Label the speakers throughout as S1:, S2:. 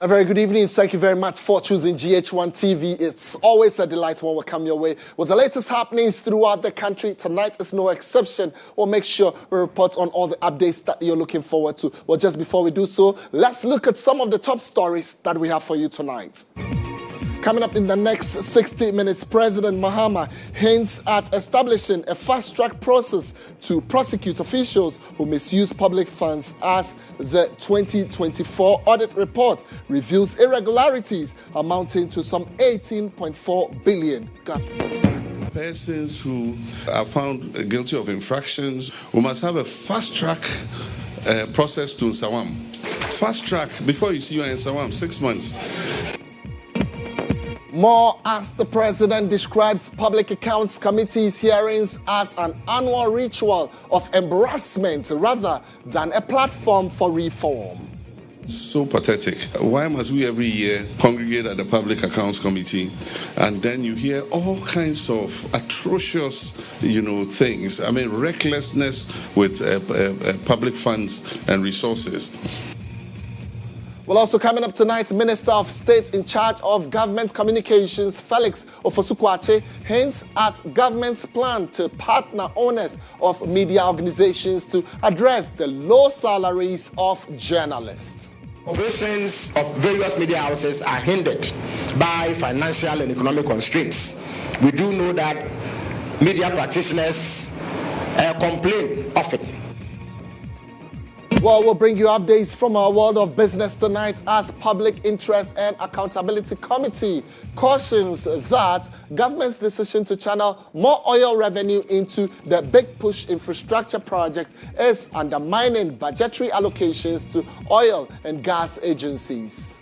S1: A very good evening. Thank you very much for choosing GH1 TV. It's always a delight when we come your way with the latest happenings throughout the country. Tonight is no exception. We'll make sure we report on all the updates that you're looking forward to. Well, just before we do so, let's look at some of the top stories that we have for you tonight. Coming up in the next 60 minutes, President Mahama hints at establishing a fast-track process to prosecute officials who misuse public funds as the 2024 audit report reveals irregularities amounting to some 18.4 billion.
S2: Persons who are found guilty of infractions, we must have a fast-track process to Nsawam. Fast-track, before you see you in Nsawam, 6 months.
S1: More as the president describes Public Accounts Committee's hearings as an annual ritual of embarrassment rather than a platform for reform.
S2: So pathetic. Why must we every year congregate at the Public Accounts Committee and then you hear all kinds of atrocious, things? I mean, recklessness with public funds and resources.
S1: Well, also coming up tonight, Minister of State in charge of Government Communications, Felix Ofosu-Kwakye, hints at government's plan to partner owners of media organizations to address the low salaries of journalists.
S3: Operations of various media houses are hindered by financial and economic constraints. We do know that media practitioners complain often.
S1: Well, we'll bring you updates from our world of business tonight as Public Interest and Accountability Committee cautions that government's decision to channel more oil revenue into the Big Push infrastructure project is undermining budgetary allocations to oil and gas agencies.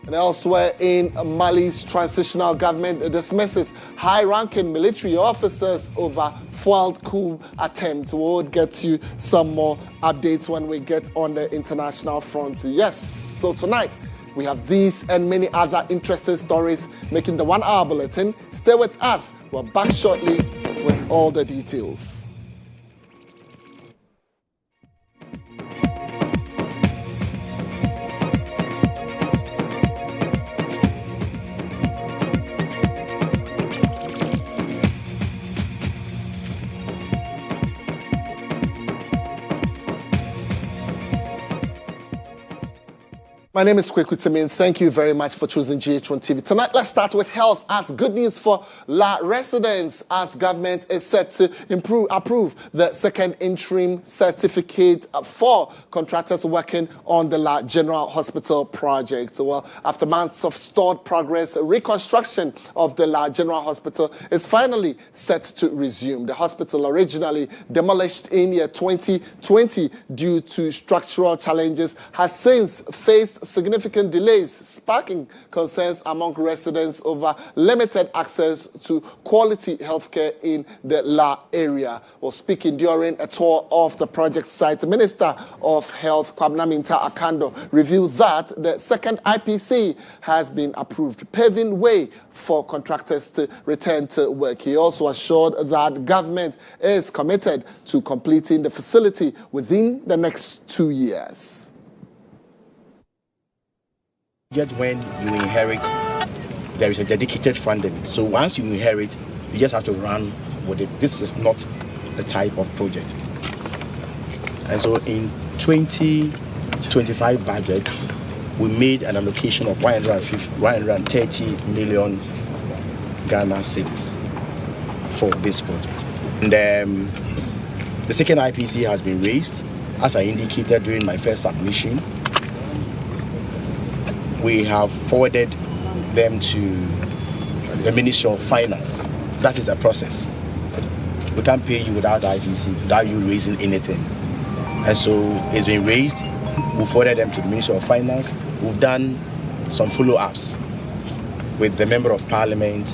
S1: And elsewhere in Mali's transitional government dismisses high-ranking military officers over failed coup attempt. We'll get you some more updates when we get on the international front. Yes, so tonight we have these and many other interesting stories making the 1 hour bulletin. Stay with us. We're back shortly with all the details. My name is Kweku Temeng. Thank you very much for choosing GH1 TV. Tonight, let's start with health as good news for La residents as government is set to approve the second interim certificate for contractors working on the La General Hospital project. Well, after months of stalled progress, reconstruction of the La General Hospital is finally set to resume. The hospital, originally demolished in year 2020 due to structural challenges, has since faced significant delays, sparking concerns among residents over limited access to quality healthcare in the La area. Well, speaking during a tour of the project site, Minister of Health Kwabena Minta Akando revealed that the second IPC has been approved, paving way for contractors to return to work. He also assured that government is committed to completing the facility within the next 2 years.
S4: Just when you inherit, there is a dedicated funding. So once you inherit, you just have to run with it. This is not the type of project. And so in 2025 budget, we made an allocation of 130 million Ghana cedis for this project. And the second IPC has been raised, as I indicated during my first submission. We have forwarded them to the Ministry of Finance. That is the process. We can't pay you without IPC, without you raising anything. And so it's been raised. We forwarded them to the Ministry of Finance. We've done some follow-ups with the Member of Parliament,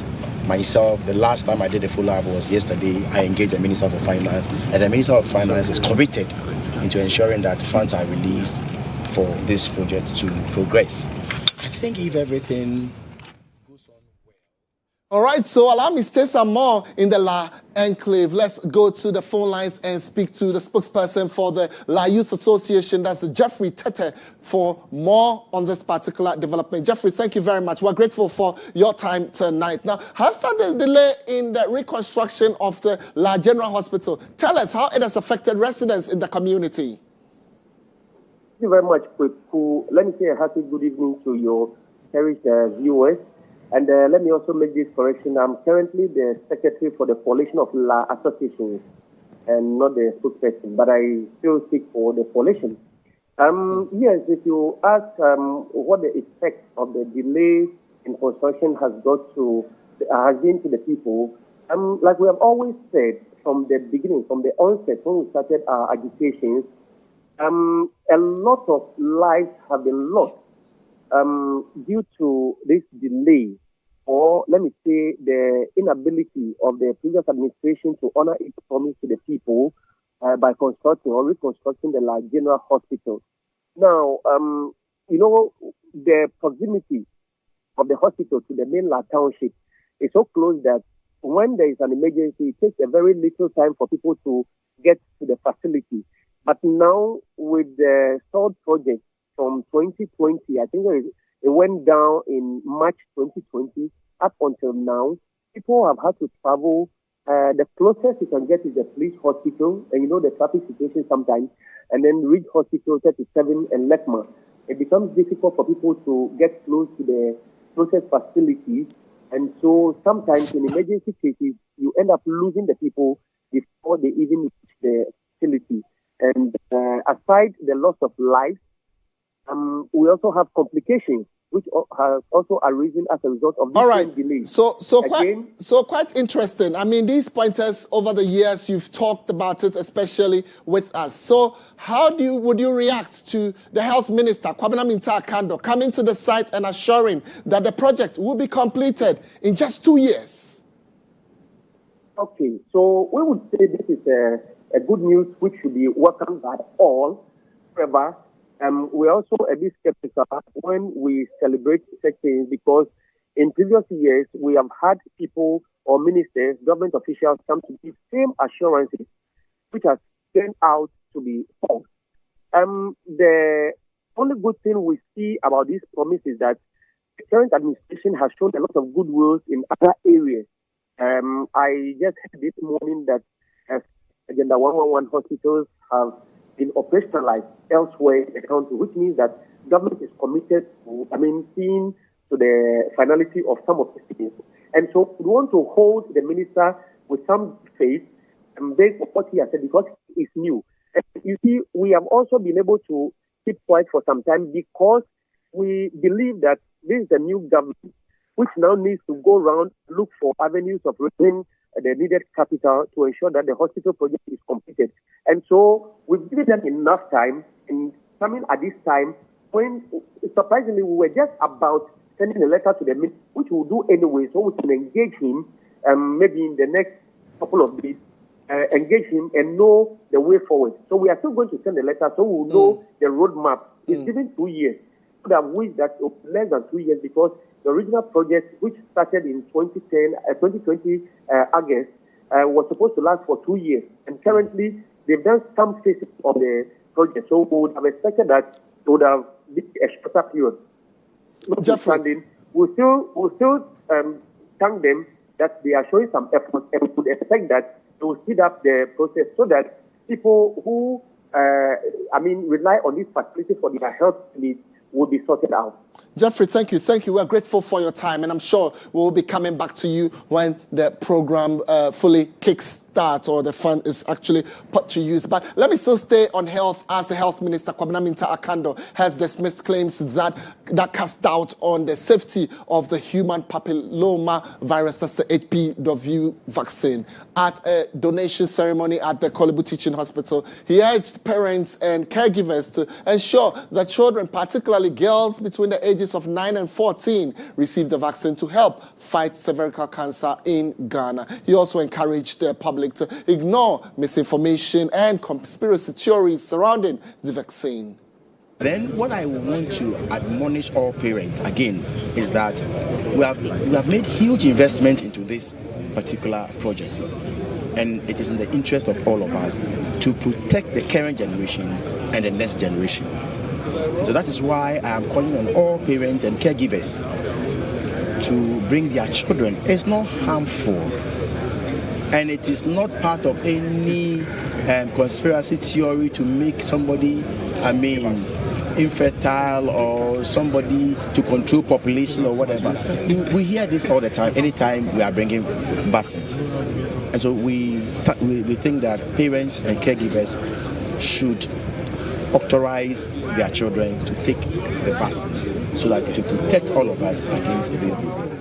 S4: myself. The last time I did a follow-up was yesterday. I engaged the Minister of Finance, and the Minister of Finance is committed into ensuring that funds are released for this project to progress. I think if everything goes on well.
S1: All right, so allow me to stay some more in the La Enclave. Let's go to the phone lines and speak to the spokesperson for the La Youth Association, that's Jeffrey Tete, for more on this particular development. Jeffrey, thank you very much. We're grateful for your time tonight. Now, has there been a delay in the reconstruction of the La General Hospital? Tell us how it has affected residents in the community.
S5: Thank you very much, Kweku. Let me say a hearty good evening to your cherished viewers. And let me also make this correction. I'm currently the secretary for the coalition of La Associations and not the spokesperson, but I still speak for the coalition. Yes, if you ask what the effect of the delay in construction has been to the people, like we have always said from the beginning, from the onset when we started our agitations, a lot of lives have been lost due to this delay, or let me say the inability of the previous administration to honor its promise to the people by constructing or reconstructing the La General Hospital. Now, the proximity of the hospital to the main La Township is so close that when there is an emergency, it takes a very little time for people to get to the facility. But now, with the third project from 2020, I think it went down in March 2020. Up until now, people have had to travel. The closest you can get is the police hospital, and the traffic situation sometimes, and then Ridge Hospital 37 and Lekma. It becomes difficult for people to get close to the closest facilities, and so sometimes in emergency cases, you end up losing the people before they even reach the facility. And aside the loss of life, we also have complications, which has also arisen as a result of this delay.
S1: So quite interesting. I mean, these pointers over the years, you've talked about it, especially with us. So how would you react to the health minister, Kwabena Akando, coming to the site and assuring that the project will be completed in just 2 years?
S5: Okay, so we would say this is a good news which should be welcomed by all. However, we're also a bit skeptical when we celebrate such things, because in previous years, we have had people or ministers, government officials come to give same assurances, which has turned out to be false. The only good thing we see about this promise is that the current administration has shown a lot of goodwill in other areas. I just heard this morning that Agenda 111 hospitals have been operationalized elsewhere in the country, which means that government is committed to, seeing to the finality of some of these things. And so we want to hold the minister with some faith based on what he has said, because it's new. And you see, we have also been able to keep quiet for some time because we believe that this is a new government which now needs to go around, look for avenues of raising the needed capital to ensure that the hospital project is completed. And so we've given them enough time, and coming at this time when, surprisingly, we were just about sending a letter to the minister, which we'll do anyway, so we can engage him maybe in the next couple of days, engage him and know the way forward. So we are still going to send a letter so we'll know the roadmap. It's given 2 years. I would have wished that it was less than 2 years, because the original project, which started in 2020 August, was supposed to last for 2 years. And currently, they've done some phases of the project. So we would have expected that it would have been a shorter period. Notwithstanding, we'll still thank them that they are showing some effort, and we would expect that they will speed up the process so that people who, rely on this facility for their health needs will be sorted out.
S1: Jeffrey, thank you. Thank you. We're grateful for your time, and I'm sure we'll be coming back to you when the program fully kickstarts or the fund is actually put to use. But let me still stay on health, as the health minister, Kwabena Akando, has dismissed claims that cast doubt on the safety of the human papilloma virus, that's the HPV vaccine. At a donation ceremony at the Kolebu Teaching Hospital, he urged parents and caregivers to ensure that children, particularly girls between the ages of 9 and 14, receive the vaccine to help fight cervical cancer in Ghana. He also encouraged the public to ignore misinformation and conspiracy theories surrounding the vaccine.
S4: Then what I want to admonish all parents again is that we have made huge investment into this particular project, and it is in the interest of all of us to protect the current generation and the next generation. So that is why I am calling on all parents and caregivers to bring their children. It's not harmful, and it is not part of any conspiracy theory to make somebody, infertile or somebody to control population or whatever. We hear this all the time, anytime we are bringing vaccines. And so we think that parents and caregivers should authorize their children to take the vaccines so that it will protect all of us against this disease.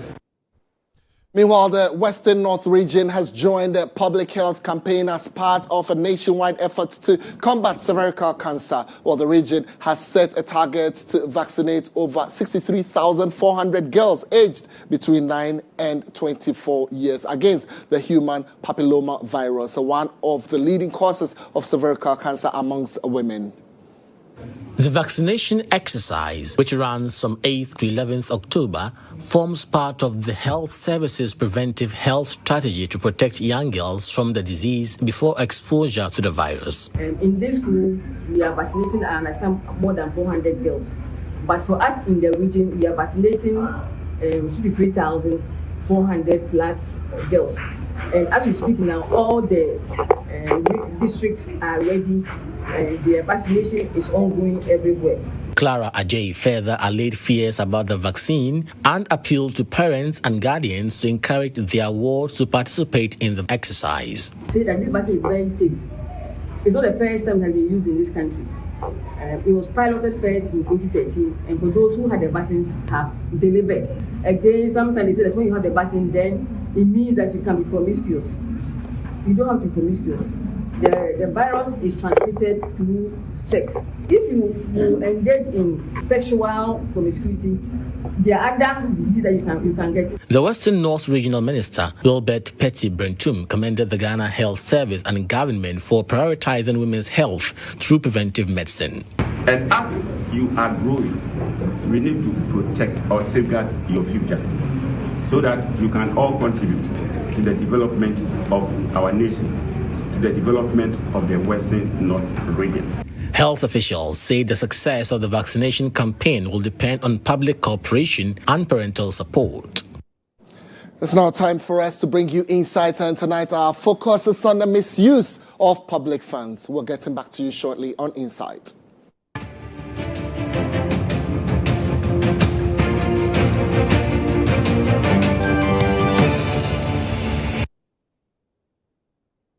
S1: Meanwhile, the Western North region has joined the public health campaign as part of a nationwide effort to combat cervical cancer. Well, the region has set a target to vaccinate over 63,400 girls aged between 9 and 24 years against the human papilloma virus, one of the leading causes of cervical cancer amongst women.
S6: The vaccination exercise, which runs from 8th to 11th October, forms part of the Health Services Preventive Health Strategy to protect young girls from the disease before exposure to the virus.
S7: In this school, we are vaccinating, I understand, more than 400 girls. But for us in the region, we are vaccinating 63,400 plus girls. And as we speak now, all the districts are ready. The vaccination is ongoing everywhere.
S6: Clara Ajay further allayed fears about the vaccine and appealed to parents and guardians to encourage their wards to participate in the exercise.
S7: Say that this vaccine is very safe. It's not the first time it has been used in this country. It was piloted first in 2013, and for those who had the vaccines have delivered. Again, sometimes they say that when you have the vaccine, then it means that you can be promiscuous. You don't have to be promiscuous. The virus is transmitted through sex. If you engage in sexual promiscuity, there are other diseases that you can get.
S6: The Western North Regional Minister, Wilbert Petty Brentum, commended the Ghana Health Service and government for prioritizing women's health through preventive medicine.
S8: And as you are growing, we need to protect or safeguard your future so that you can all contribute to the development of our nation, to the development of the Western North region.
S6: Health officials say the success of the vaccination campaign will depend on public cooperation and parental support.
S1: It's now time for us to bring you insights, and tonight our focus is on the misuse of public funds. We're getting back to you shortly on Insight.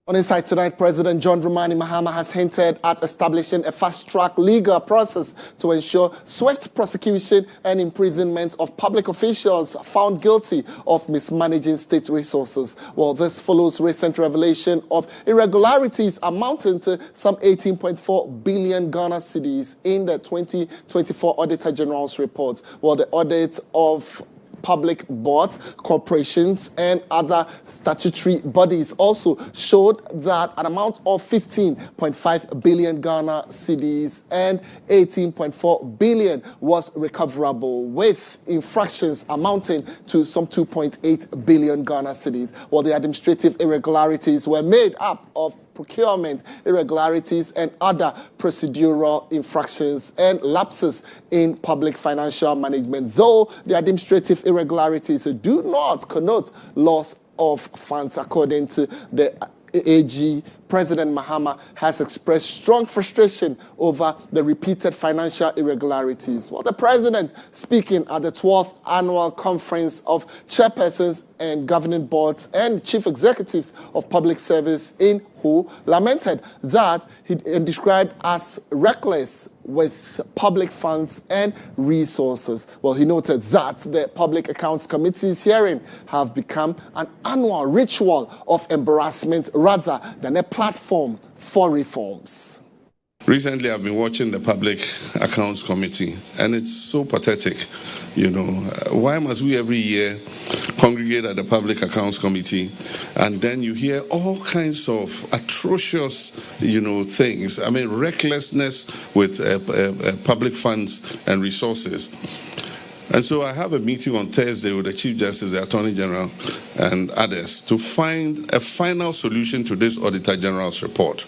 S1: On Insight tonight, President John Dramani Mahama has hinted at establishing a fast-track legal process to ensure swift prosecution and imprisonment of public officials found guilty of mismanaging state resources. Well, this follows recent revelation of irregularities amounting to some 18.4 billion Ghana cedis in the 2024 Auditor General's report. Well, the audit of public boards, corporations, and other statutory bodies also showed that an amount of 15.5 billion Ghana cedis and 18.4 billion was recoverable, with infractions amounting to some 2.8 billion Ghana cedis. While the administrative irregularities were made up of procurement irregularities and other procedural infractions and lapses in public financial management, though the administrative irregularities do not connote loss of funds. According to the AG, President Mahama has expressed strong frustration over the repeated financial irregularities. Well, the president, speaking at the 12th annual conference of chairpersons and governing boards and chief executives of public service in WHO, lamented that he described as reckless with public funds and resources. Well, he noted that the Public Accounts Committee's hearing have become an annual ritual of embarrassment rather than a platform for reforms.
S2: Recently, I've been watching the Public Accounts Committee, and it's so pathetic Why must we every year congregate at the Public Accounts Committee, and then you hear all kinds of atrocious, things? I mean, recklessness with public funds and resources. And so I have a meeting on Thursday with the Chief Justice, the Attorney General, and others to find a final solution to this Auditor General's report,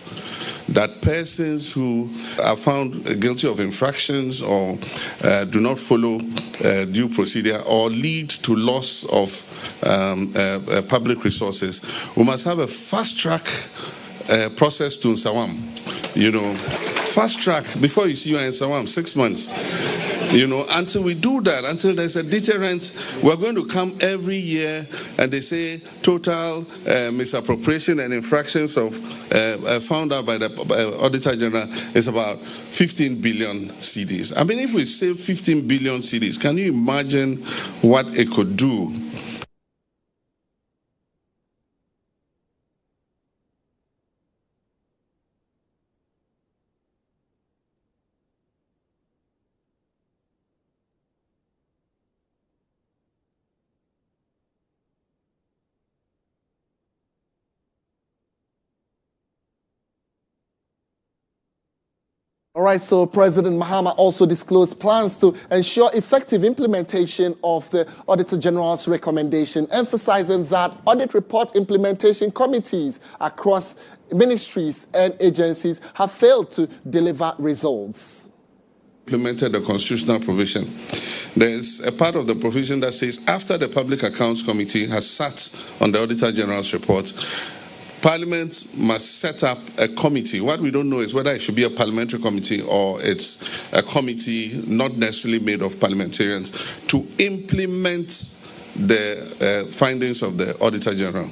S2: that persons who are found guilty of infractions or do not follow due procedure or lead to loss of public resources, we must have a fast-track process to Nsawam. Fast track before you see you in Nsawam, 6 months. Until we do that, until there's a deterrent, we're going to come every year and they say total misappropriation and infractions of found out by the Auditor General is about 15 billion cedis. I mean, if we save 15 billion cedis, can you imagine what it could do?
S1: All right, so President Mahama also disclosed plans to ensure effective implementation of the Auditor General's recommendation, emphasizing that audit report implementation committees across ministries and agencies have failed to deliver results.
S2: Implemented the constitutional provision. There's a part of the provision that says after the Public Accounts Committee has sat on the Auditor General's report, Parliament must set up a committee. What we don't know is whether it should be a parliamentary committee or it's a committee not necessarily made of parliamentarians to implement the findings of the Auditor General.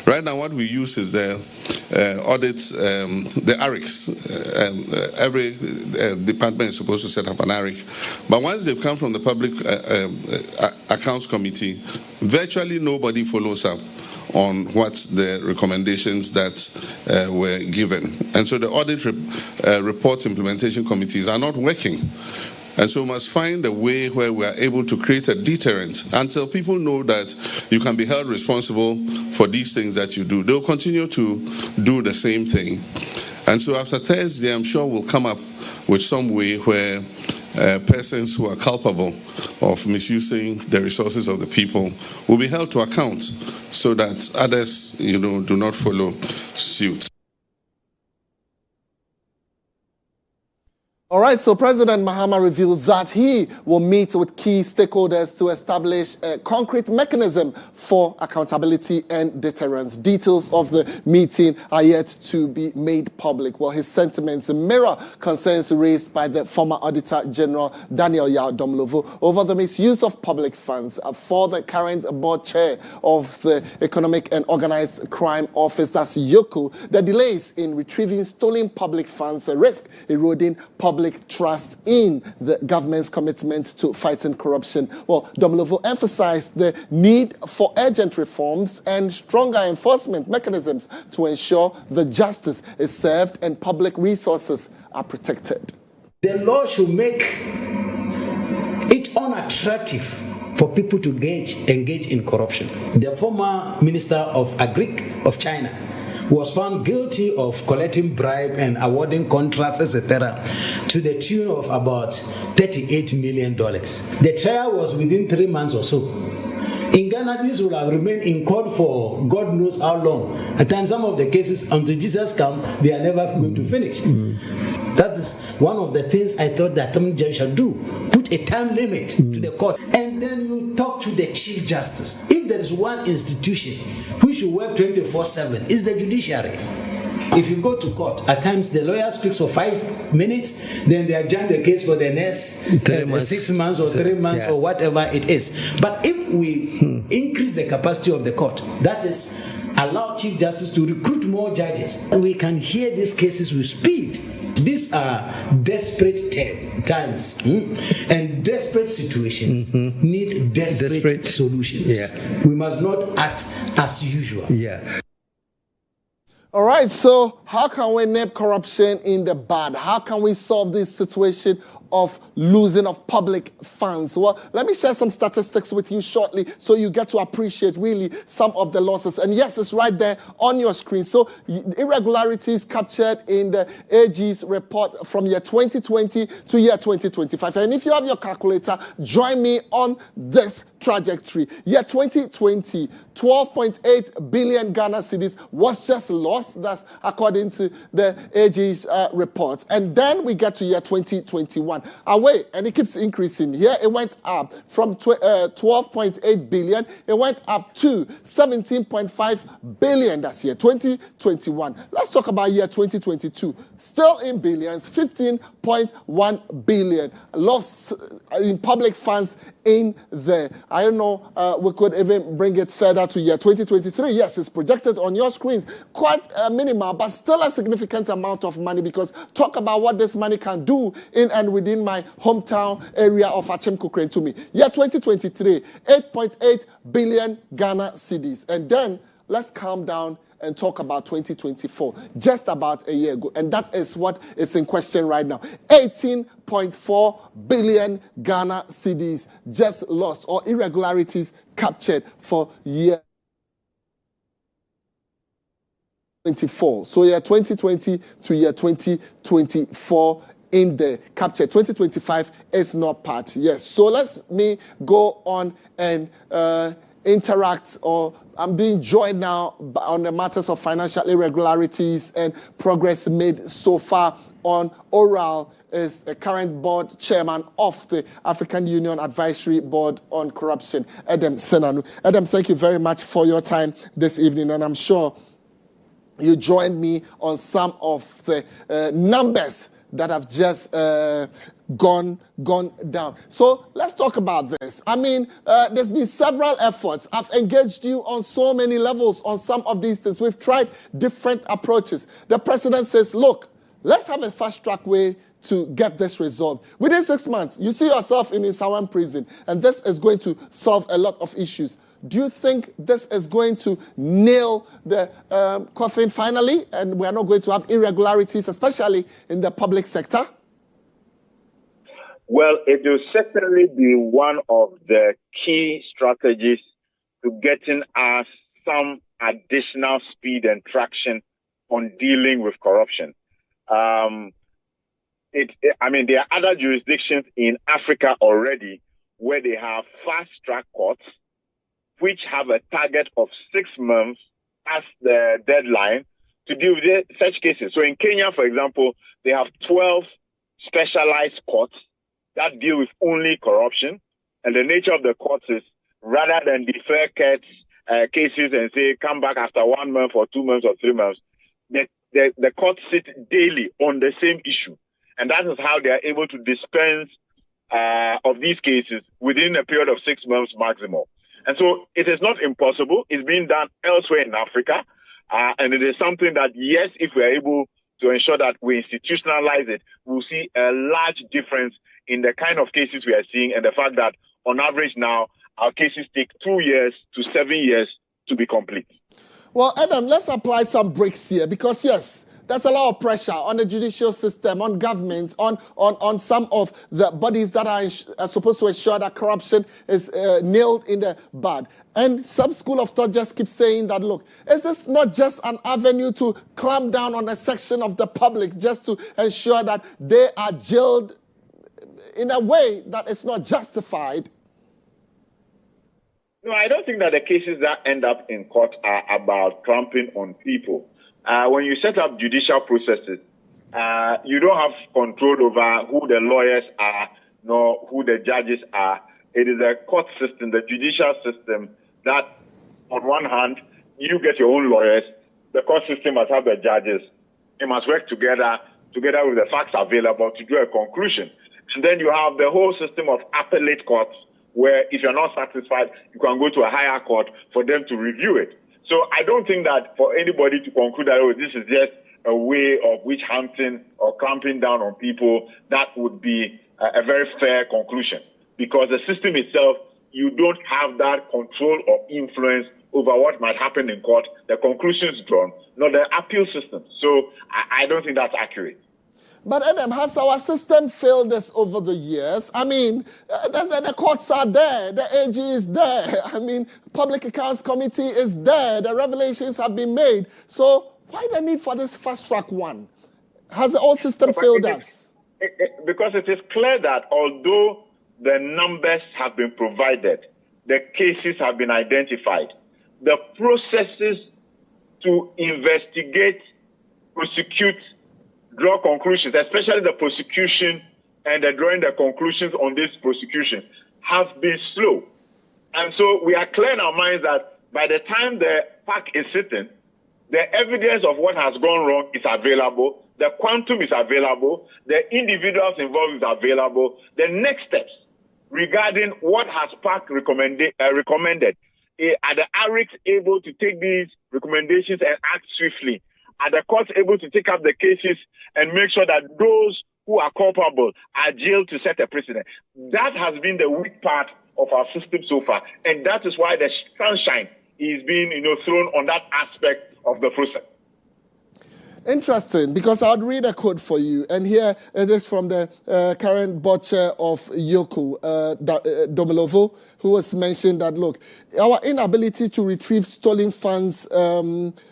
S2: Right now, what we use is the audits, the ARICs. Every department is supposed to set up an ARIC. But once they've come from the Public Accounts Committee, virtually nobody follows up on what the recommendations that were given. And so the audit reports implementation committees are not working. And so we must find a way where we are able to create a deterrent until people know that you can be held responsible for these things that you do. They'll continue to do the same thing. And so after Thursday, I'm sure we'll come up with some way where persons who are culpable of misusing the resources of the people will be held to account so that others, do not follow suit.
S1: All right, so President Mahama revealed that he will meet with key stakeholders to establish a concrete mechanism for accountability and deterrence. Details of the meeting are yet to be made public. Well, his sentiments mirror concerns raised by the former Auditor General Daniel Yao Domlovo over the misuse of public funds. For the current board chair of the Economic and Organized Crime Office, that's GHOne, the delays in retrieving stolen public funds risk eroding public trust in the government's commitment to fighting corruption. Well, Domlovo emphasized the need for urgent reforms and stronger enforcement mechanisms to ensure the justice is served and public resources are protected.
S9: The law should make it unattractive for people to engage in corruption. The former Minister of Agric of China was found guilty of collecting bribe and awarding contracts, etc., to the tune of about $38 million. The trial was within 3 months or so. In Ghana, this will have remained in court for God knows how long. At times, some of the cases, until Jesus comes, they are never going to finish. That is one of the things I thought that Attorney General should do. Put a time limit to the court. And then you talk to the Chief Justice. If there is one institution which should work 24/7, it's the judiciary. If you go to court, at times the lawyer speaks for 5 minutes, then they adjourn the case for the next 6 months or 3 months or whatever it is. But if we increase the capacity of the court, that is, allow Chief Justice to recruit more judges, we can hear these cases with speed. These are desperate times, and desperate situations need desperate solutions. We must not act as usual.
S1: All right, so how can we nip corruption in the bud? How can we solve this situation of losing of public funds. Well, let me share some statistics with you shortly so you get to appreciate really some of the losses. And yes, it's right there on your screen. So irregularities captured in the AG's report from year 2020 to year 2025. And if you have your calculator, join me on this trajectory. Year 2020, 12.8 billion Ghana cedis was just lost. That's according to the AG's report. And then we get to year 2021. And it keeps increasing. Here it went up from 12.8 billion. It went up to 17.5 billion. That's year 2021. Let's talk about year 2022. Still in billions, 15.1 billion lost in public funds in there. I don't know, we could even bring it further to year 2023. Yes, it's projected on your screens. Quite minimal, but still a significant amount of money, because talk about what this money can do in and within my hometown area of Achim Kukrane to me. Year 2023, 8.8 billion Ghana cedis. And then let's calm down and talk about 2024, just about a year ago. And that is what is in question right now. 18.4 billion Ghana cedis just lost, or irregularities captured for year 2024. So year 2020 to year 2024 in the capture. 2025 is not part. Yes. So let me go on and interact, or I'm being joined now on the matters of financial irregularities and progress made so far on Oral is a current board chairman of the African Union Advisory Board on Corruption, Adam Senanu. Adam, thank you very much for your time this evening, and I'm sure you joined me on some of the numbers that have just gone down. So let's talk about this. I mean, there's been several efforts. I've engaged you on so many levels on some of these things. We've tried different approaches. The president says, look, let's have a fast-track way to get this resolved. Within 6 months, you see yourself in Isawan prison, and this is going to solve a lot of issues. Do you think this is going to nail the coffin finally, and we are not going to have irregularities, especially in the public sector?
S10: Well, it will certainly be one of the key strategies to getting us some additional speed and traction on dealing with corruption. There are other jurisdictions in Africa already where they have fast-track courts, which have a target of 6 months as the deadline to deal with such cases. So in Kenya, for example, they have 12 specialized courts that deal with only corruption. And the nature of the courts is, rather than defer cases and say, come back after 1 month or 2 months or 3 months, the courts sit daily on the same issue. And that is how they are able to dispense of these cases within a period of 6 months maximum. And so it is not impossible. It's being done elsewhere in Africa. And it is something that, yes, if we are able to ensure that we institutionalize it, we'll see a large difference in the kind of cases we are seeing, and the fact that on average now, our cases take 2 years to 7 years to be complete.
S1: Well, Adam, let's apply some breaks here, because yes, there's a lot of pressure on the judicial system, on government, on some of the bodies that are supposed to ensure that corruption is nailed in the bud. And some school of thought just keeps saying that, look, is this not just an avenue to clamp down on a section of the public just to ensure that they are jailed in a way that is not justified?
S10: No, I don't think that the cases that end up in court are about clamping on people. When you set up judicial processes, you don't have control over who the lawyers are, nor who the judges are. It is a court system, the judicial system, that on one hand, you get your own lawyers. The court system must have the judges. They must work together with the facts available to draw a conclusion. And then you have the whole system of appellate courts, where if you're not satisfied, you can go to a higher court for them to review it. So I don't think that for anybody to conclude that, oh, this is just a way of witch hunting or clamping down on people, that would be a very fair conclusion. Because the system itself, you don't have that control or influence over what might happen in court, the conclusions drawn, not the appeal system. So I don't think that's accurate.
S1: But Adam, has our system failed us over the years? I mean, the courts are there, the AG is there. I mean, Public Accounts Committee is there. The revelations have been made. So why the need for this fast track one? Has the old system failed us?
S10: Because it is clear that although the numbers have been provided, the cases have been identified, the processes to investigate, prosecute, draw conclusions, especially the prosecution and the drawing the conclusions on this prosecution, have been slow. And so we are clear in our minds that by the time the pack is sitting, the evidence of what has gone wrong is available, the quantum is available, the individuals involved is available, the next steps regarding what has PAC recommended, are the ARICs able to take these recommendations and act swiftly? Are the courts able to take up the cases and make sure that those who are culpable are jailed to set a precedent? That has been the weak part of our system so far, and that is why the sunshine is being, thrown on that aspect of the process.
S1: Interesting, because I'd read a quote for you, and here it is from the current board chair of YOCO, Domilovo, who has mentioned that, look, our inability to retrieve stolen funds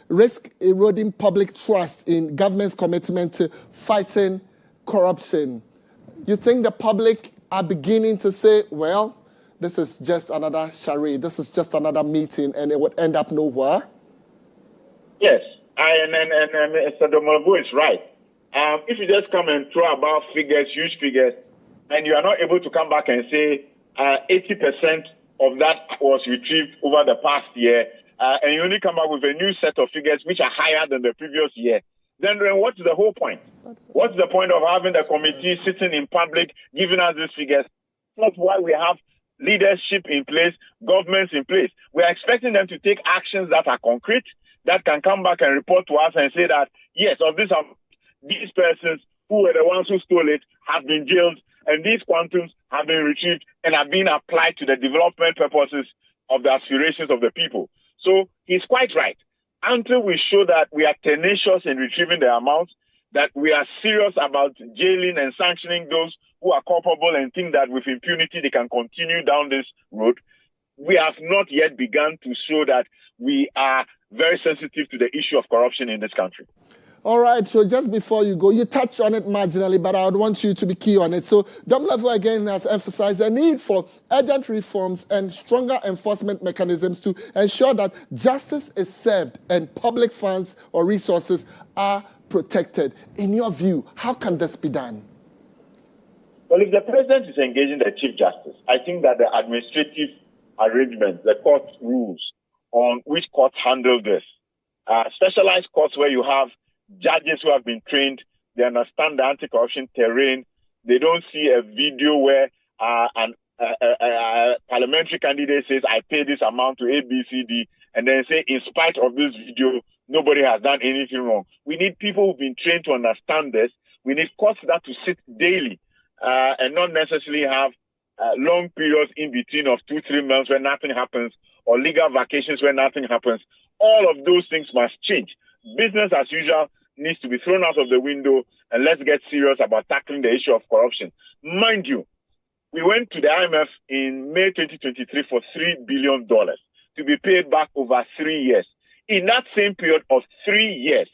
S1: risk eroding public trust in government's commitment to fighting corruption. You think the public are beginning to say, well, this is just another charade, this is just another meeting, and it would end up nowhere?
S10: Yes. And Mr. Domovo is right. If you just come and throw about figures, huge figures, and you are not able to come back and say 80% of that was retrieved over the past year, and you only come back with a new set of figures which are higher than the previous year, then what's the whole point? What's the point of having the committee sitting in public giving us these figures? That's why we have leadership in place, governments in place. We are expecting them to take actions that are concrete, that can come back and report to us and say that, yes, of these persons who were the ones who stole it have been jailed, and these quantums have been retrieved and have been applied to the development purposes of the aspirations of the people. So he's quite right. Until we show that we are tenacious in retrieving the amounts, that we are serious about jailing and sanctioning those who are culpable and think that with impunity they can continue down this road, we have not yet begun to show that we are very sensitive to the issue of corruption in this country.
S1: All right, so just before you go, you touched on it marginally, but I would want you to be key on it. So Domlevo again has emphasized the need for urgent reforms and stronger enforcement mechanisms to ensure that justice is served and public funds or resources are protected. In your view, how can this be done?
S10: Well, if the president is engaging the Chief Justice, I think that the administrative arrangements, the court rules on which courts handle this, specialized courts where you have judges who have been trained, they understand the anti-corruption terrain, they don't see a video where an parliamentary candidate says, I pay this amount to A, B, C, D, and then say, in spite of this video, nobody has done anything wrong. We need people who've been trained to understand this. We need courts that to sit daily and not necessarily have long periods in between of 2-3 months where nothing happens, or legal vacations where nothing happens. All of those things must change. Business as usual needs to be thrown out of the window, and let's get serious about tackling the issue of corruption. Mind you, we went to the IMF in May 2023 for $3 billion to be paid back over 3 years. In that same period of 3 years,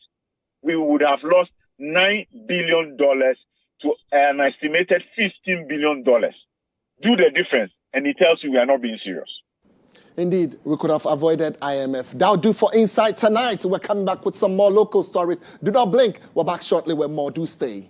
S10: we would have lost $9 billion to an estimated $15 billion. Do the difference, and it tells you we are not being serious.
S1: Indeed, we could have avoided IMF. That'll do for Insight tonight. We're coming back with some more local stories. Do not blink. We're back shortly with more. Do stay.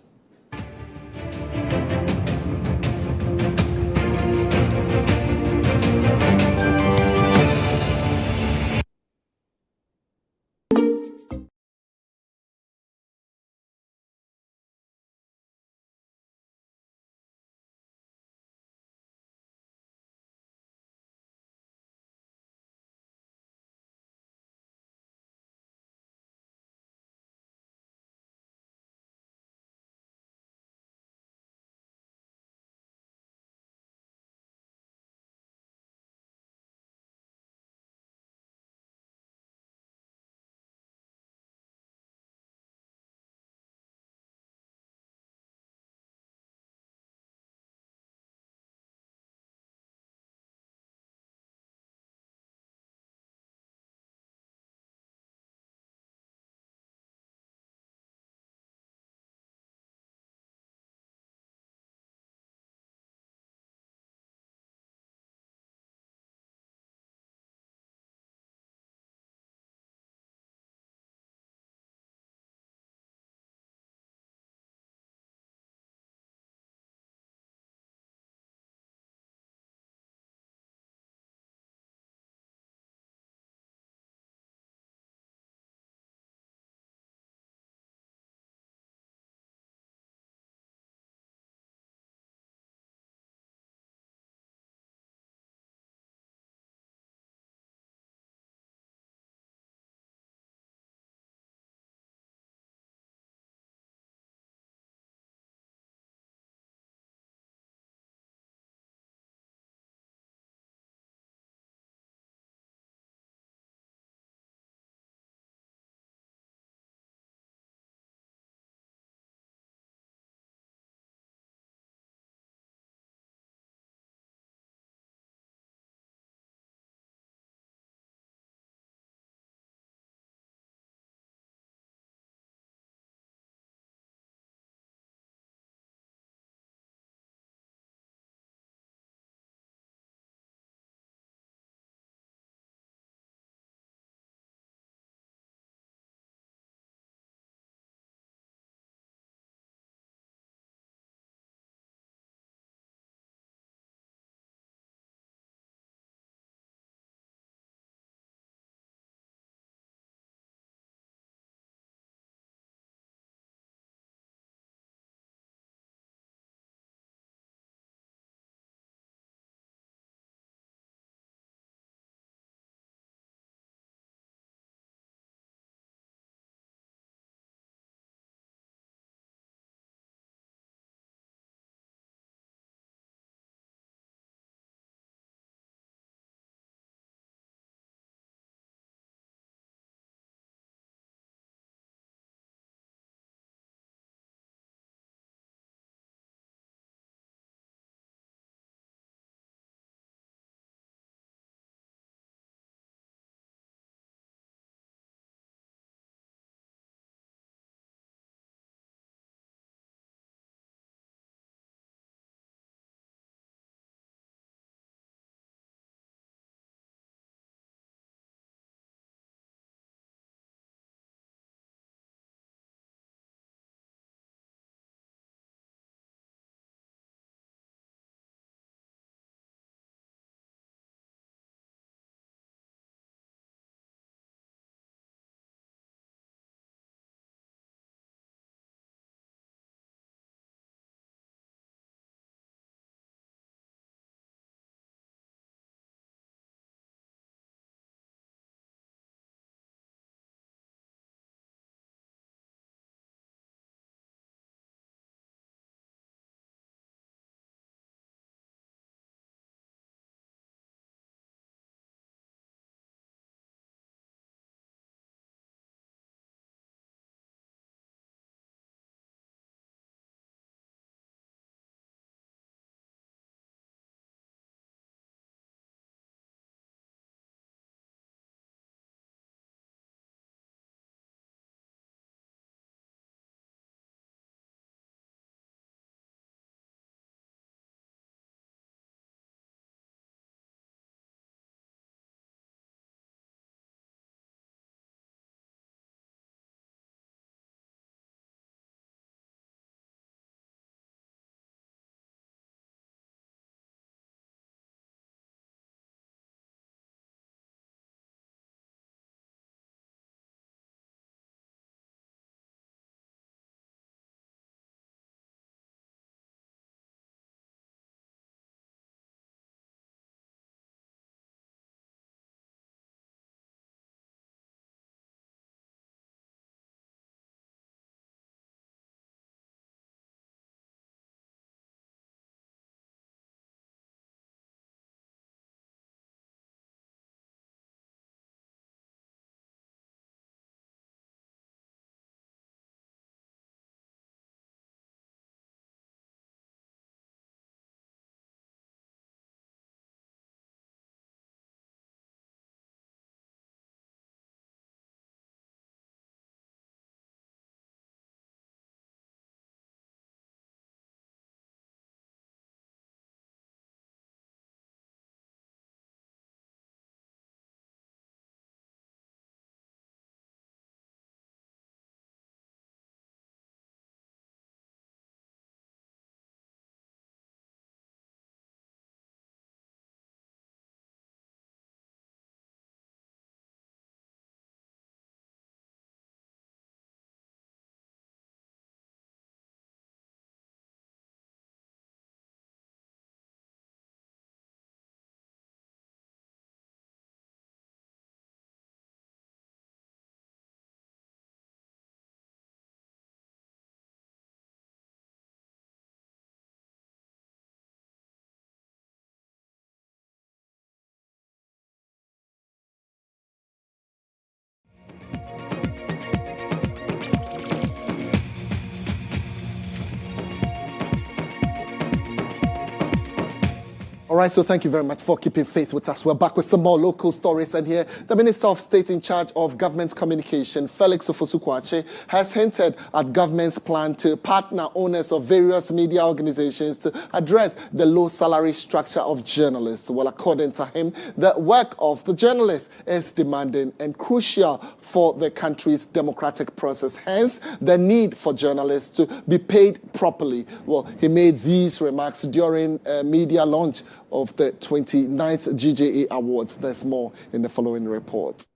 S1: All right, so thank you very much for keeping faith with us. We're back with some more local stories, and here the Minister of State in charge of Government Communication, Felix Ofosu-Kwakye, has hinted at government's plan to partner owners of various media organizations to address the low salary structure of journalists. Well, according to him, the work of the journalists is demanding and crucial for the country's democratic process. Hence, the need for journalists to be paid properly. Well, he made these remarks during a media launch of the 29th GJA Awards. There's more in the following report.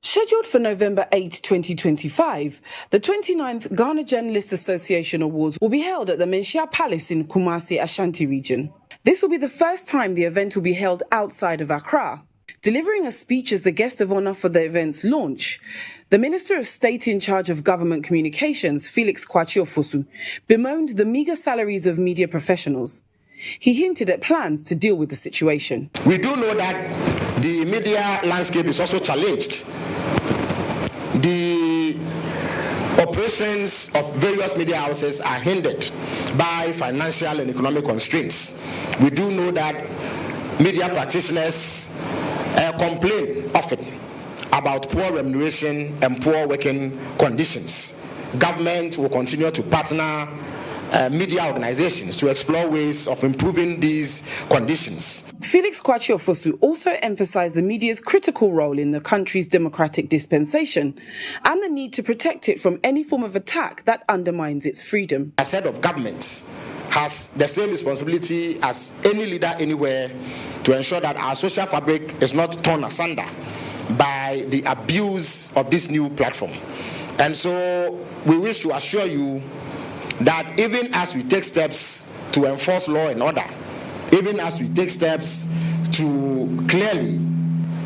S11: Scheduled for November 8, 2025, the 29th Ghana Journalists Association Awards will be held at the Menchia Palace in Kumasi, Ashanti region. This will be the first time the event will be held outside of Accra. Delivering a speech as the guest of honor for the event's launch, the Minister of State in charge of Government Communications, Felix Kwakye Ofosu, bemoaned the meager salaries of media professionals. He hinted at plans to deal with the situation.
S3: We do know that the media landscape is also challenged. The operations of various media houses are hindered by financial and economic constraints. We do know that media practitioners complain often about poor remuneration and poor working conditions. Government will continue to partner media organizations to explore ways of improving these conditions.
S11: Felix Kwakye Ofosu also emphasized the media's critical role in the country's democratic dispensation and the need to protect it from any form of attack that undermines its freedom.
S3: As head of government, has the same responsibility as any leader anywhere to ensure that our social fabric is not torn asunder by the abuse of this new platform. And so we wish to assure you that even as we take steps to enforce law and order, even as we take steps to clearly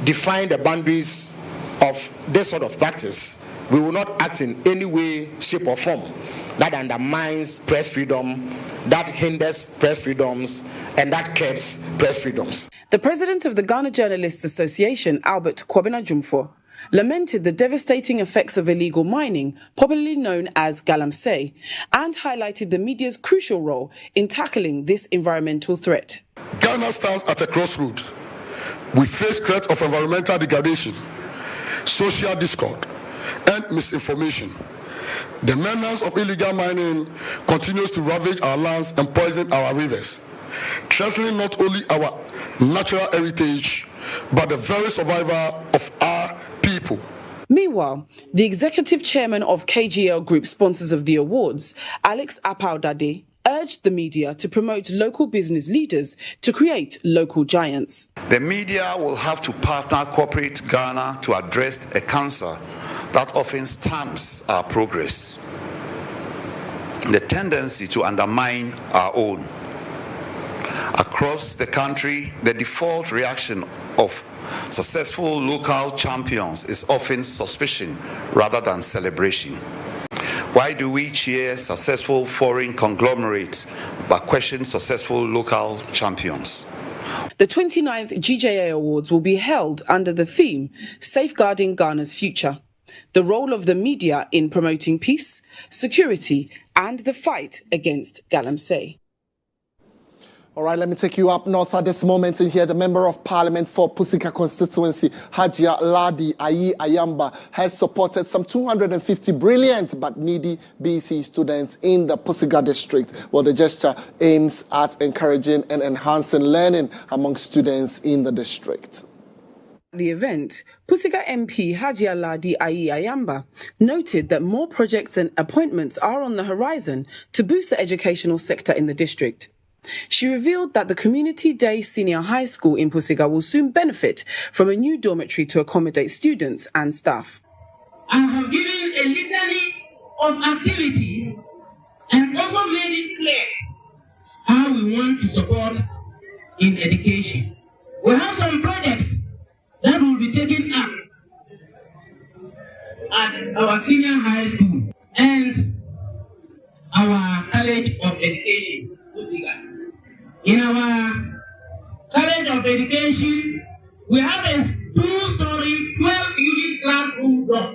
S3: define the boundaries of this sort of practice, we will not act in any way, shape or form that undermines press freedom, that hinders press freedoms, and that curbs press freedoms.
S11: The president of the Ghana Journalists Association, Albert Kwabena Jumfo, lamented the devastating effects of illegal mining, popularly known as galamsey, and highlighted the media's crucial role in tackling this environmental threat.
S12: Ghana stands at a crossroad. We face threats of environmental degradation, social discord, and misinformation. The menace of illegal mining continues to ravage our lands and poison our rivers, threatening not only our natural heritage, but the very survival of our people.
S11: Meanwhile, the executive chairman of KGL Group, sponsors of the awards, Alex Apaudade, urged the media to promote local business leaders to create local giants.
S13: The media will have to partner corporate Ghana to address a cancer that often stamps our progress, the tendency to undermine our own. Across the country, the default reaction of successful local champions is often suspicion rather than celebration. Why do we cheer successful foreign conglomerates but question successful local champions?
S11: The 29th GJA Awards will be held under the theme Safeguarding Ghana's Future, the role of the media in promoting peace, security, and the fight against galamsey.
S1: All right, let me take you up north at this moment and hear the Member of Parliament for Pusika constituency, Hajia Ladi Ayi Ayamba, has supported some 250 brilliant but needy BC students in the Pusika district. Well, the gesture aims at encouraging and enhancing learning among students in the district.
S11: At the event, Pusika MP Hajia Ladi Ayi Ayamba noted that more projects and appointments are on the horizon to boost the educational sector in the district. She revealed that the Community Day Senior High School in Pusika will soon benefit from a new dormitory to accommodate students and staff.
S14: I have given a litany of activities and also made it clear how we want to support in education. We have some projects that will be taken up at our senior high school and our College of Education, Pusika. In our College of Education, we have a 2-story, 12-unit classroom block.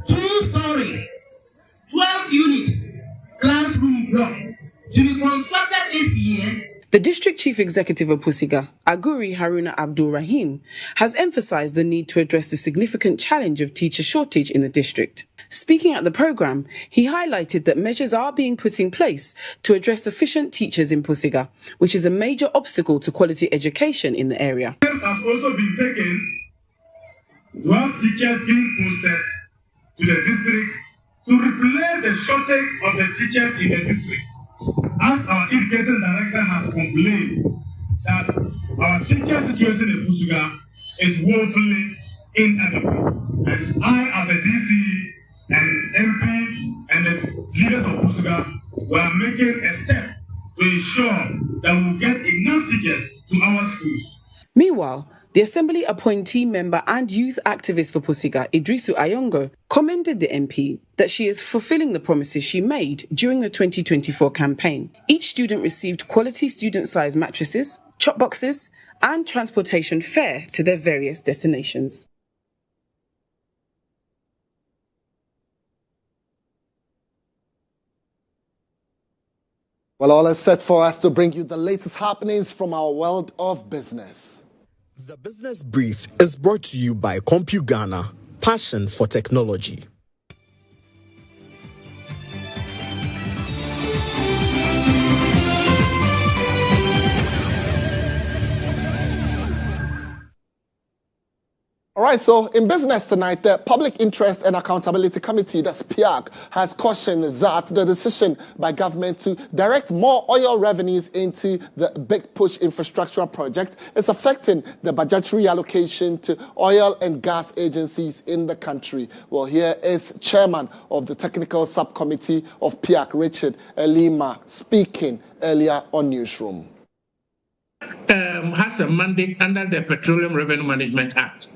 S14: 2-story, 12-unit classroom block to be constructed this year.
S11: The District Chief Executive of Pusiga, Aguri Haruna Abdul Rahim, has emphasized the need to address the significant challenge of teacher shortage in the district. Speaking at the program, he highlighted that measures are being put in place to address sufficient teachers in Pusiga, which is a major obstacle to quality education in the area.
S15: Steps have also been taken to have teachers being posted to the district to replace the shortage of the teachers in the district. As our education director has complained that our teacher situation in Pusiga is woefully inadequate. And I, as a DC and MP and the leaders of Pusiga, were making a step to ensure that we get enough teachers to our schools.
S11: Meanwhile, the Assembly appointee member and youth activist for Pusiga, Idrisu Ayongo, commended the MP that she is fulfilling the promises she made during the 2024 campaign. Each student received quality student-sized mattresses, chop boxes, and transportation fare to their various destinations.
S1: Well, all is set for us to bring you the latest happenings from our world of business.
S16: The Business Brief is brought to you by CompuGhana, passion for technology.
S1: All right, so in business tonight, the Public Interest and Accountability Committee, that's PIAC, has cautioned that the decision by government to direct more oil revenues into the Big Push infrastructure project is affecting the budgetary allocation to oil and gas agencies in the country. Well, here is Chairman of the Technical Subcommittee of PIAC, Richard Elima, speaking earlier on Newsroom.
S14: Has a mandate under the Petroleum Revenue Management Act.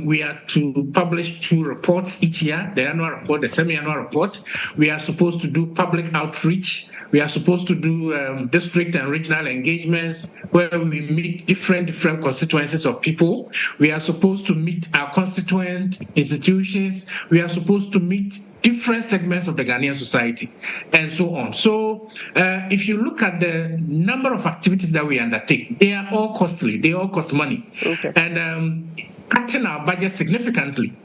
S14: We are to publish 2 reports each year, the annual report, the semi-annual report. We are supposed to do public outreach. We are supposed to do district and regional engagements where we meet different constituencies of people. We are supposed to meet our constituent institutions. We are supposed to meet different segments of the Ghanaian society, and so on. So if you look at the number of activities that we undertake, they are all costly, they all cost money. Okay. And cutting our budget significantly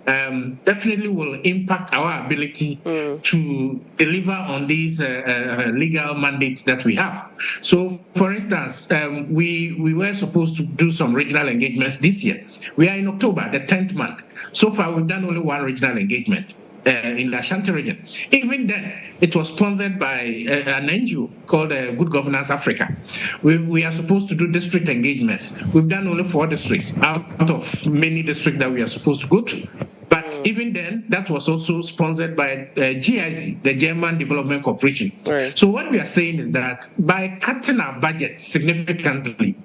S14: definitely will impact our ability to deliver on these legal mandates that we have. So, for instance, we were supposed to do some regional engagements this year. We are in October, the 10th month. So far, we've done only 1 regional engagement in the Ashanti region. Even then, it was sponsored by an NGO called Good Governance Africa. We are supposed to do district engagements. We've done only 4 districts out of many districts that we are supposed to go to. But even then, that was also sponsored by GIZ, the German Development Corporation. Right. So what we are saying is that by cutting our budget significantly,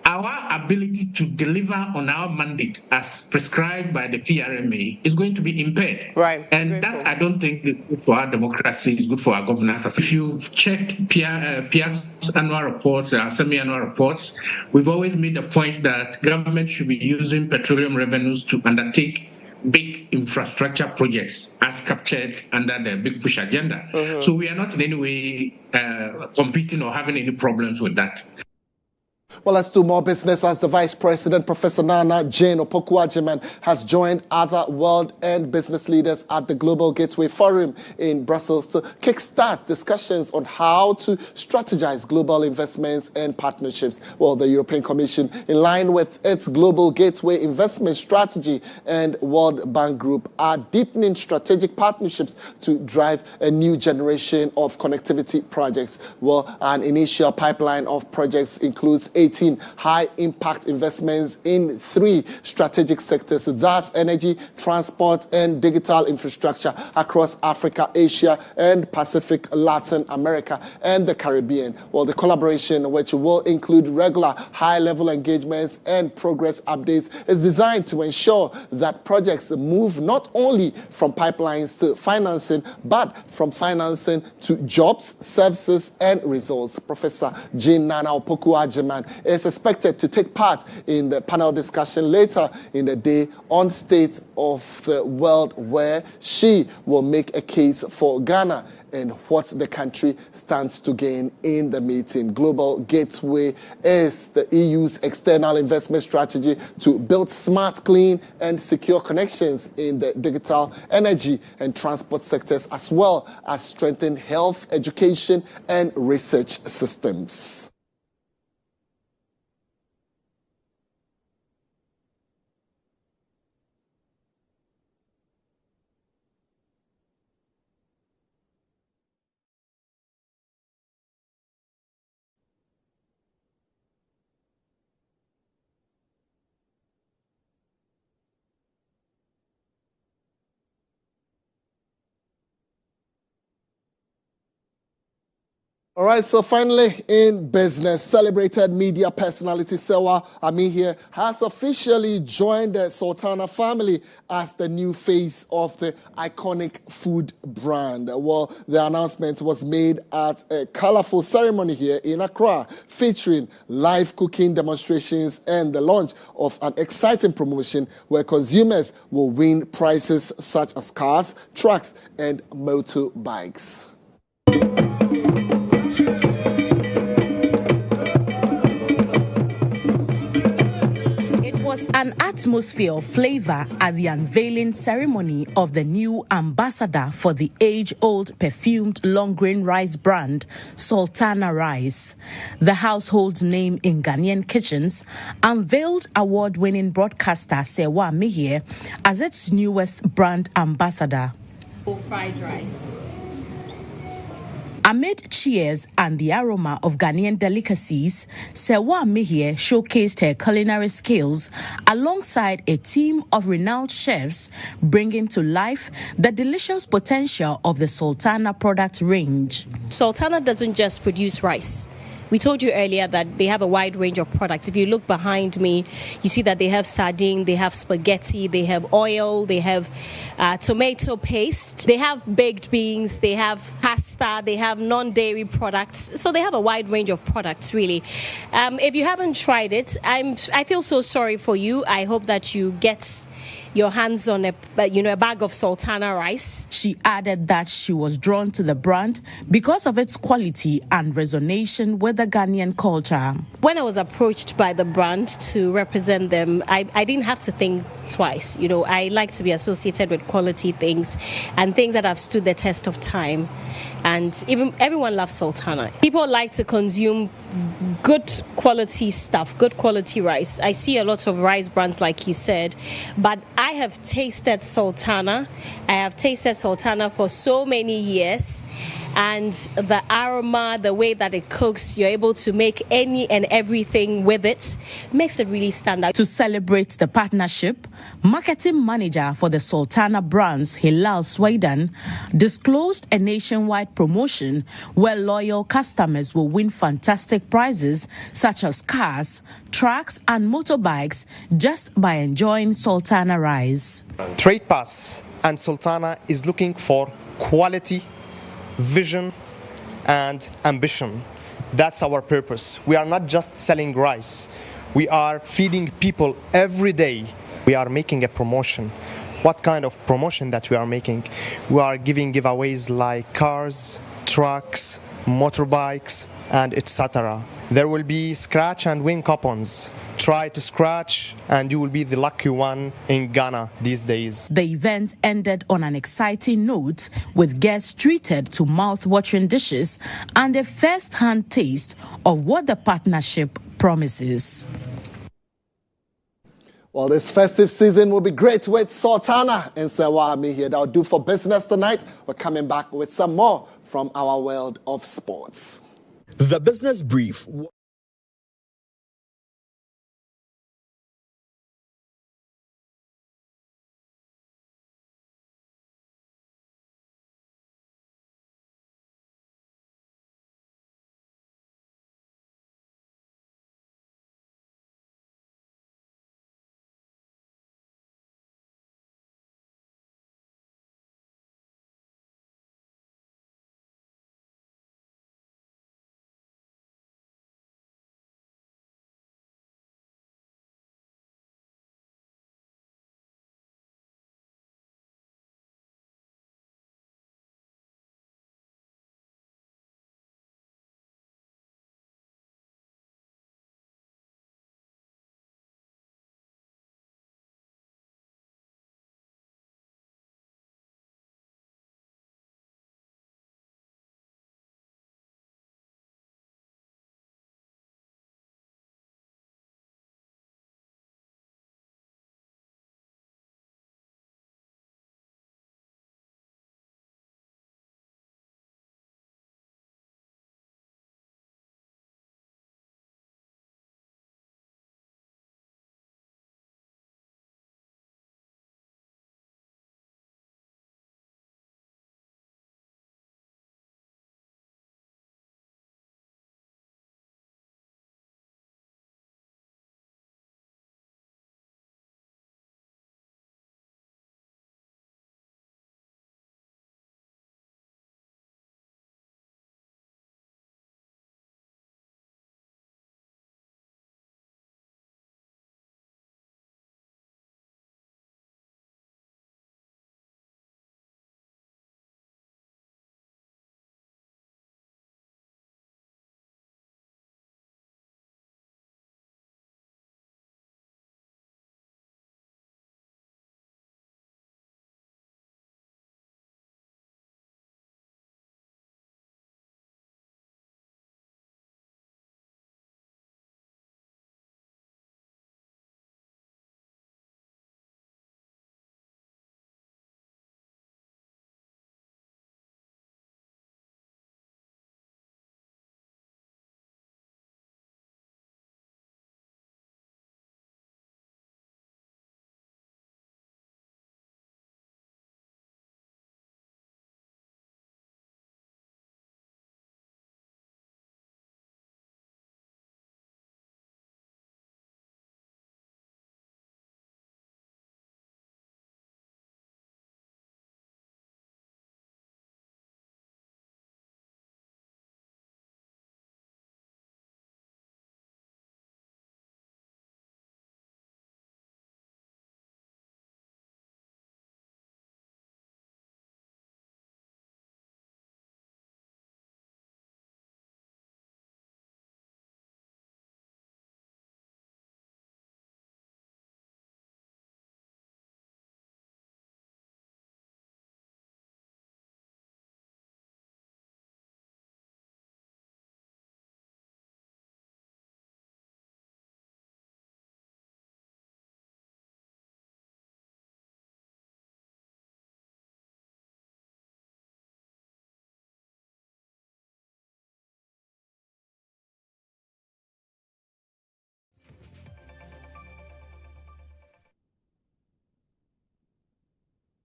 S14: our ability to deliver on our mandate as prescribed by the PRMA is going to be impaired. Right. And that I don't think is good for our democracy, is good for our governance. If you've checked PIAC's annual reports, our semi-annual reports, we've always made the point that government should be using petroleum revenues to undertake big infrastructure projects as captured under the Big Push agenda. So we are not in any way competing or having any problems with that.
S1: Well, let's do more business as the Vice President, Professor Nana Jane Opoku-Agyeman, has joined other world and business leaders at the Global Gateway Forum in Brussels to kickstart discussions on how to strategize global investments and partnerships. Well, the European Commission, in line with its Global Gateway investment strategy and World Bank Group, are deepening strategic partnerships to drive a new generation of connectivity projects. Well, an initial pipeline of projects includes 18 high-impact investments in 3 strategic sectors, that's energy, transport, and digital infrastructure across Africa, Asia, and Pacific, Latin America, and the Caribbean. Well, the collaboration, which will include regular high-level engagements and progress updates, is designed to ensure that projects move not only from pipelines to financing, but from financing to jobs, services, and results. Professor Jane Nana Opoku-Agyeman is expected to take part in the panel discussion later in the day on state of the world, where she will make a case for Ghana and what the country stands to gain in the meeting. Global Gateway is the EU's external investment strategy to build smart, clean, and secure connections in the digital, energy, and transport sectors, as well as strengthen health, education, and research systems. All right, so finally in business, celebrated media personality Sewa Amihie has officially joined the Sultana family as the new face of the iconic food brand. Well, the announcement was made at a colorful ceremony here in Accra, featuring live cooking demonstrations and the launch of an exciting promotion where consumers will win prizes such as cars, trucks, and motorbikes.
S17: Was an atmosphere of flavor at the unveiling ceremony of the new ambassador for the age-old perfumed long-grain rice brand, Sultana Rice. The household name in Ghanaian kitchens unveiled award-winning broadcaster Sewa Amihie as its newest brand ambassador.
S18: Fried rice.
S17: Amid cheers and the aroma of Ghanaian delicacies, Sewa Amihie showcased her culinary skills alongside a team of renowned chefs, bringing to life the delicious potential of the Sultana product range.
S18: Sultana doesn't just produce rice. We told you earlier that they have a wide range of products. If you look behind me, you see that they have sardine, they have spaghetti, they have oil, they have tomato paste, they have baked beans, they have pasta, they have non-dairy products. So they have a wide range of products, really. If you haven't tried it, I feel so sorry for you. I hope that you get your hands on a bag of Sultana rice.
S17: She added that she was drawn to the brand because of its quality and resonation with the Ghanaian culture.
S18: When I was approached by the brand to represent them, I didn't have to think twice. I like to be associated with quality things and things that have stood the test of time. And even everyone loves Sultana. People like to consume good quality stuff, good quality rice. I see a lot of rice brands, like you said, but I have tasted Sultana. I have tasted Sultana for so many years. And the aroma, the way that it cooks, you're able to make any and everything with it, makes it really stand out.
S17: To celebrate the partnership, marketing manager for the Sultana brands, Hilal Sweden, disclosed a nationwide promotion where loyal customers will win fantastic prizes such as cars, trucks, and motorbikes just by enjoying Sultana rice.
S19: Trade Pass and Sultana is looking for quality, vision, and ambition. That's our purpose. We are not just selling rice. We are feeding people every day. We are making a promotion. What kind of promotion that we are making? We are giving giveaways like cars, trucks, motorbikes, and etc. There will be scratch and win coupons. Try to scratch and you will be the lucky one in Ghana these days.
S17: The event ended on an exciting note with guests treated to mouth-watering dishes and a first-hand taste of what the partnership promises.
S1: Well, this festive season will be great with Sultana and Sewa Amihie. That'll do for business tonight. We're coming back with some more from our world of sports.
S16: The Business Brief.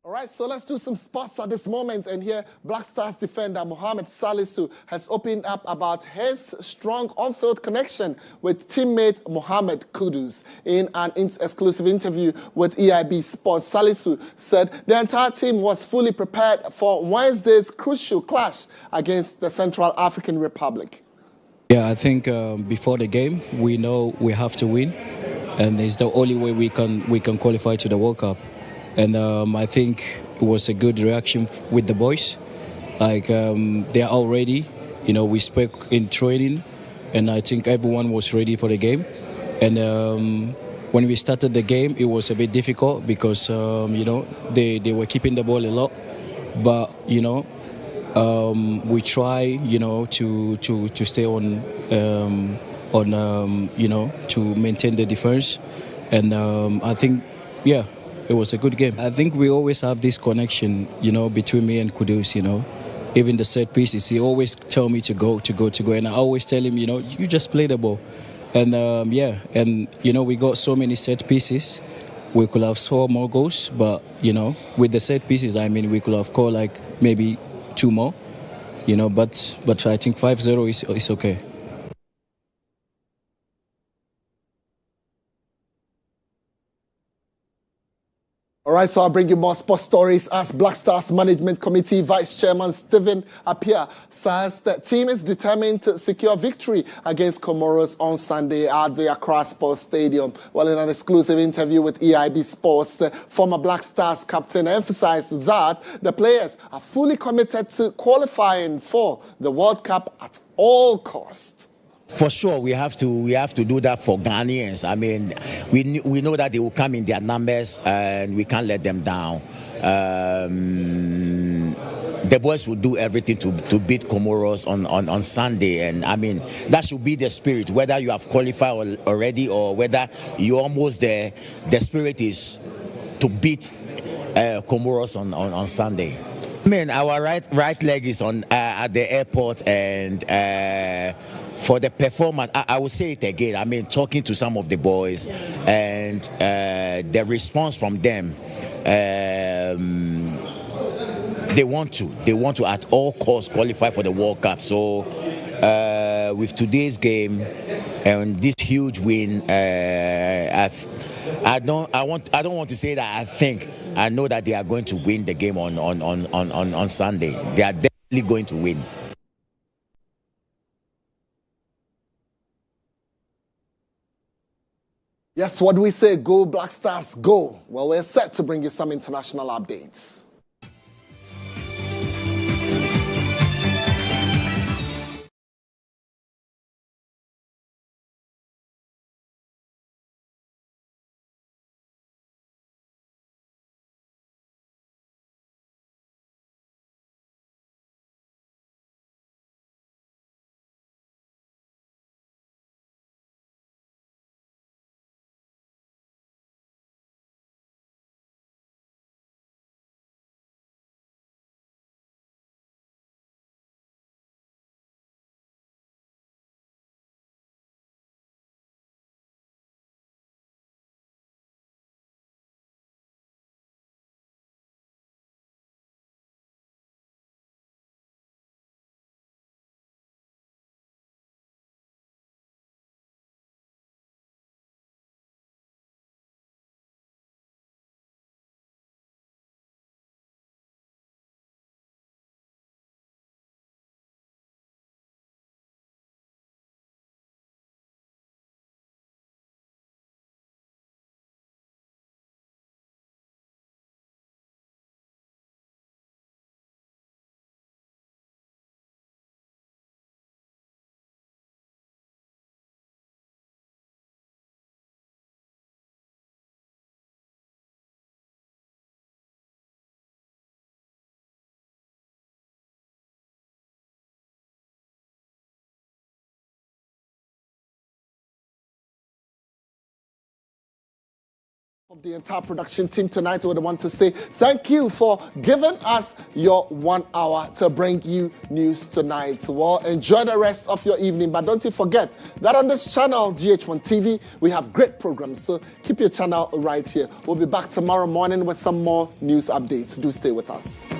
S1: All right, so let's do some sports at this moment. And here, Black Stars defender Mohamed Salisu has opened up about his strong on-field connection with teammate Mohamed Kudus. In an exclusive interview with EIB Sports, Salisu said the entire team was fully prepared for Wednesday's crucial clash against the Central African Republic.
S20: Yeah, I think before the game, we know we have to win, and it's the only way we can qualify to the World Cup. And I think it was a good reaction with the boys. Like they are all ready. You know, we spoke in training, and I think everyone was ready for the game. And when we started the game, it was a bit difficult because you know they were keeping the ball a lot. But you know, we try you know to stay on you know to maintain the defense, and I think yeah. It was a good game. I think we always have this connection, you know, between me and Kudus, you know. Even the set pieces, he always tell me to go. And I always tell him, you know, you just play the ball. And, yeah, and, you know, we got so many set pieces. We could have scored more goals, but, you know, with the set pieces, I mean, we could have scored like maybe 2 more, you know, but I think 5-0 is okay.
S1: All right, so I'll bring you more sports stories as Black Stars Management Committee Vice Chairman Stephen Appiah says the team is determined to secure victory against Comoros on Sunday at the Accra Sports Stadium. Well, in an exclusive interview with EIB Sports, the former Black Stars captain emphasized that the players are fully committed to qualifying for the World Cup at all costs.
S21: For sure, we have to do that for Ghanaians. I mean, we know that they will come in their numbers, and we can't let them down. The boys will do everything to beat Comoros on Sunday, and I mean that should be the spirit. Whether you have qualified already or whether you're almost there, the spirit is to beat Comoros on Sunday. I mean, our right leg is on at the airport, and for the performance, I will say it again. I mean, talking to some of the boys and the response from them, they want to at all costs qualify for the World Cup. So with today's game and this huge win, I don't want to say that I know that they are going to win the game on Sunday. They are definitely going to win.
S1: Yes, what do we say? Go Black Stars, go. Well, we're set to bring you some international updates. Of the entire production team tonight, I would want to say thank you for giving us your 1 hour to bring you news tonight. Well, enjoy the rest of your evening, but don't you forget that on this channel, GH1 TV, we have great programs, so keep your channel right here. We'll be back tomorrow morning with some more news updates. Do stay with us.